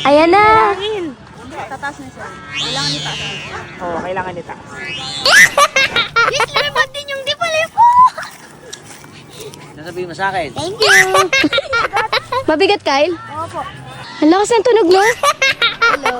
Ayan na. Tataas na siya. Kailangan itaas. Oo, kailangan itaas. Yes, lumipad din yung di pala ko. Sasabihin mo sa akin. Thank you. Mabigat, Kyle? Opo. Ang lakas ng tunog, no? Hello.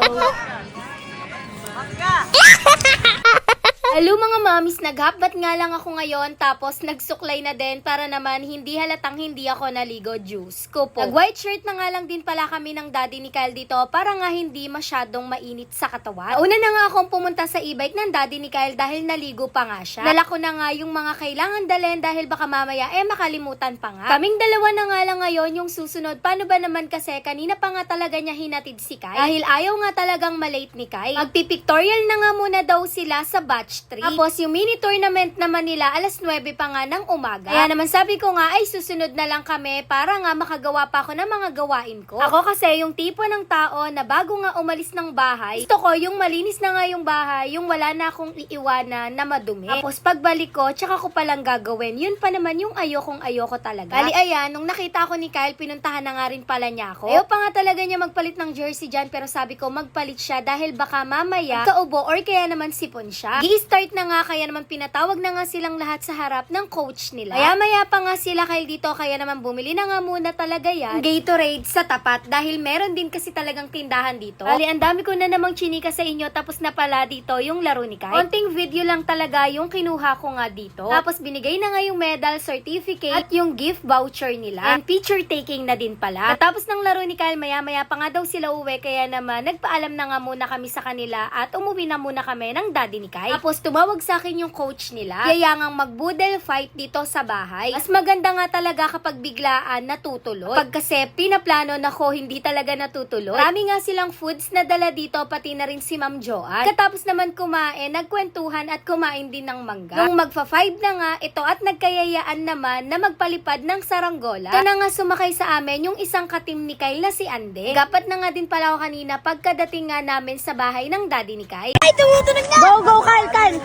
Hello mga mamis, naghabat nga lang ako ngayon tapos nagsuklay na din para naman hindi halatang hindi ako naligo, juice ko po. Nag-white shirt na nga lang din pala kami ng daddy ni Kyle dito para nga hindi masyadong mainit sa katawan. Una na nga akong pumunta sa e-bike ng daddy ni Kyle dahil naligo pa nga siya. Dala ko na nga yung mga kailangan dalhin dahil baka mamaya makalimutan pa nga. Kaming dalawa na nga lang ngayon yung susunod. Paano ba naman kasi kanina pa nga talaga niya hinatid si Kyle dahil ayaw nga talagang malate ni Kyle. Magpipictorial na nga muna daw sila sa batch 3. Tapos yung mini tournament naman nila alas 9 pa nga ng umaga. Kaya naman sabi ko nga ay susunod na lang kami para nga makagawa pa ako ng mga gawain ko. Ako kasi yung tipo ng tao na bago nga umalis ng bahay, gusto ko yung malinis na nga yung bahay, yung wala na akong iiwanan na madumi. Tapos pagbalik ko, tsaka ko palang gagawin. Yun pa naman yung ayoko talaga. Bali ayan, nung nakita ko ni Kyle, pinuntahan na nga rin pala niya ako. Ayaw pa nga talaga niya magpalit ng jersey dyan, pero sabi ko magpalit siya dahil baka mamaya kaubo or kaya naman sipon siya. Start na nga, kaya naman pinatawag na nga silang lahat sa harap ng coach nila. Maya pa nga sila Kyle dito, kaya naman bumili na nga muna talaga yan Gatorade sa tapat dahil meron din kasi talagang tindahan dito. Bali, ang dami ko na namang chinika sa inyo tapos na pala dito yung laro ni Kyle. Konting video lang talaga yung kinuha ko nga dito. Tapos binigay na nga yung medal, certificate at yung gift voucher nila. And picture taking na din pala. Tapos ng laro ni Kyle, maya pa nga daw sila uwi, kaya naman nagpaalam na nga muna kami sa kanila at umuwi na muna kami ng daddy ni Kyle. Tapos tumawag sa akin yung coach nila. Yayangang mag-boodle fight dito sa bahay. Mas maganda nga talaga kapag biglaan natutuloy. Pag kasi pinaplano na ko, hindi talaga natutuloy. Marami nga silang foods na dala dito, pati na rin si Ma'am Joanne. Katapos naman kumain, nagkwentuhan at kumain din ng mangga. Nung magfa-5 na nga ito at nagkayayaan naman na magpalipad ng saranggola. Ito na nga sumakay sa amin yung isang katim ni Kyle na si Ande. Gapat na nga din pala ako kanina pagkadating nga namin sa bahay ng daddy ni Kyle. Ay, tumutunog na! Go, Kyle!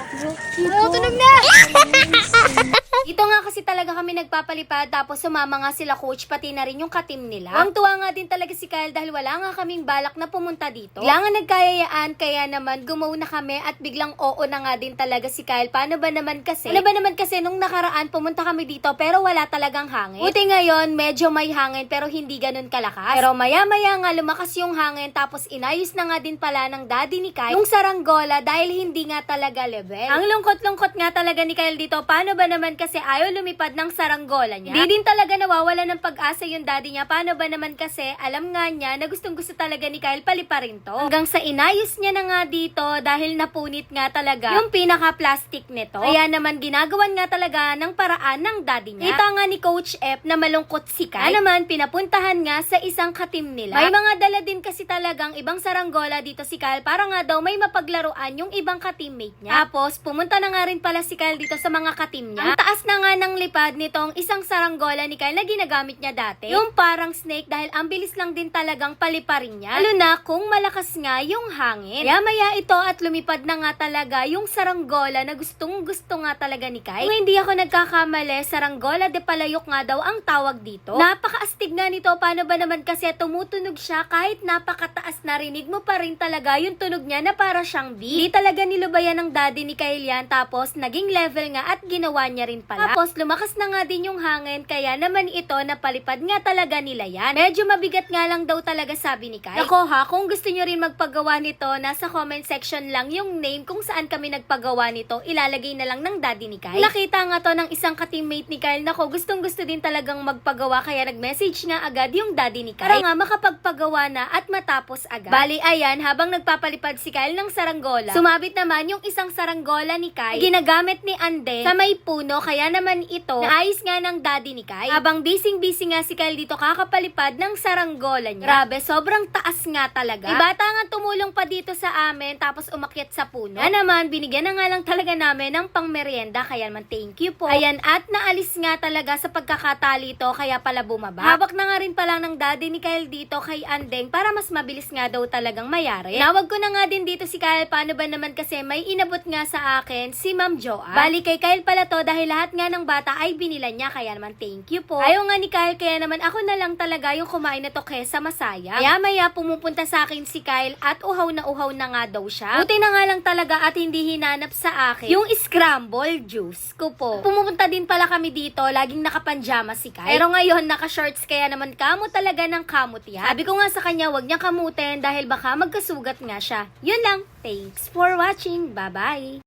Tumutunog na! Dito nga kasi talaga kami nagpapalipad tapos sumama nga sila coach pati na rin yung katim nila. Ang tuwa nga din talaga si Kyle dahil wala nga kaming balak na pumunta dito. Bigla nga nagkayayaan kaya naman gumaw na kami at biglang oo na nga din talaga si Kyle. Paano ba naman kasi nung nakaraan pumunta kami dito pero wala talagang hangin. Buti ngayon medyo may hangin pero hindi ganun kalakas. Pero maya nga lumakas yung hangin tapos inayos na nga din pala ng daddy ni Kyle yung saranggola dahil hindi nga talaga level. Ang lungkot nga talaga ni Kyle dito. Paano ba naman kasi ayaw lumipad ng saranggola niya? Hindi din talaga nawawala ng pag-asa yung daddy niya. Paano ba naman kasi alam nga niya na gustong gusto talaga ni Kyle paliparin to. Hanggang sa inayos niya na nga dito dahil napunit nga talaga yung pinaka-plastic nito. Kaya naman ginagawan nga talaga ng paraan ng daddy niya. Kita nga ni Coach F na malungkot si Kyle. Kaya naman pinapuntahan nga sa isang katim nila. May mga dala din kasi talagang ibang saranggola dito si Kyle para nga daw may mapaglaruan yung ibang ka-teammate niya. Tapos pumunta na nga rin pala si Kyle dito sa mga katim niya. Ang taas na nga ng lipad nitong isang saranggola ni Kyle na ginagamit niya dati. Yung parang snake dahil ang bilis lang din talagang paliparin niya. Lalo na kung malakas nga yung hangin. Maya ito at lumipad na nga talaga yung saranggola na gustong gusto nga talaga ni Kyle. Kung hindi ako nagkakamali, saranggola de palayok nga daw ang tawag dito. Napakaastig nga nito. Paano ba naman kasi tumutunog siya kahit napakataas, narinig mo pa rin talaga yung tunog niya na para siyang bee. Hindi talaga nilubayan ng daddy ni Kyle yan. Tapos naging level nga at ginawa niya rin pala. Tapos lumakas na nga din yung hangin kaya naman ito napalipad nga talaga nila yan. Medyo mabigat nga lang daw talaga sabi ni Kyle. Ako ha, kung gusto nyo rin magpagawa nito, nasa comment section lang yung name kung saan kami nagpagawa nito. Ilalagay na lang ng daddy ni Kyle. Nakita nga to ng isang ka-teammate ni Kyle na ko gustong gusto din talagang magpagawa kaya nag-message nga agad yung daddy ni Kyle. Para nga makapagpagawa na at matapos agad. Bali ayan, habang nagpapalipad si Kyle ng saranggola, sumabit naman yung isang saranggola ni Kyle ginagamit ni Ande sa may puno kaya naman ito naayos nga ng daddy ni Kyle. Habang busy nga si Kyle dito kakapalipad ng saranggola niya. Grabe, sobrang taas nga talaga. May bata nga tumulong pa dito sa amin tapos umakyat sa puno. Kaya naman, binigyan na nga lang talaga namin ng pangmerienda kaya naman thank you po. Ayan, at naalis nga talaga sa pagkakatali to kaya pala bumaba. Habak na nga rin pala ng daddy ni Kyle dito kay Andeng para mas mabilis nga daw talagang mayari. Nawag ko na nga din dito si Kyle. Paano ba naman kasi may inabot nga sa akin si Ma'am Joanne. Bali kay Kyle pala to dahil lahat lahat nga ng bata ay binilan niya, kaya naman thank you po. Ayaw nga ni Kyle, kaya naman ako na lang talaga yung kumain na to kesa masaya. Kaya maya pumupunta sa akin si Kyle at uhaw na nga daw siya. Buti na nga lang talaga at hindi hinanap sa akin yung scramble juice ko po. Pumupunta din pala kami dito, laging nakapanjama si Kyle. Pero ngayon naka-shorts, kaya naman kamot talaga ng kamot yan. Sabi ko nga sa kanya, wag niya kamutin dahil baka magkasugat nga siya. Yun lang. Thanks for watching. Bye-bye.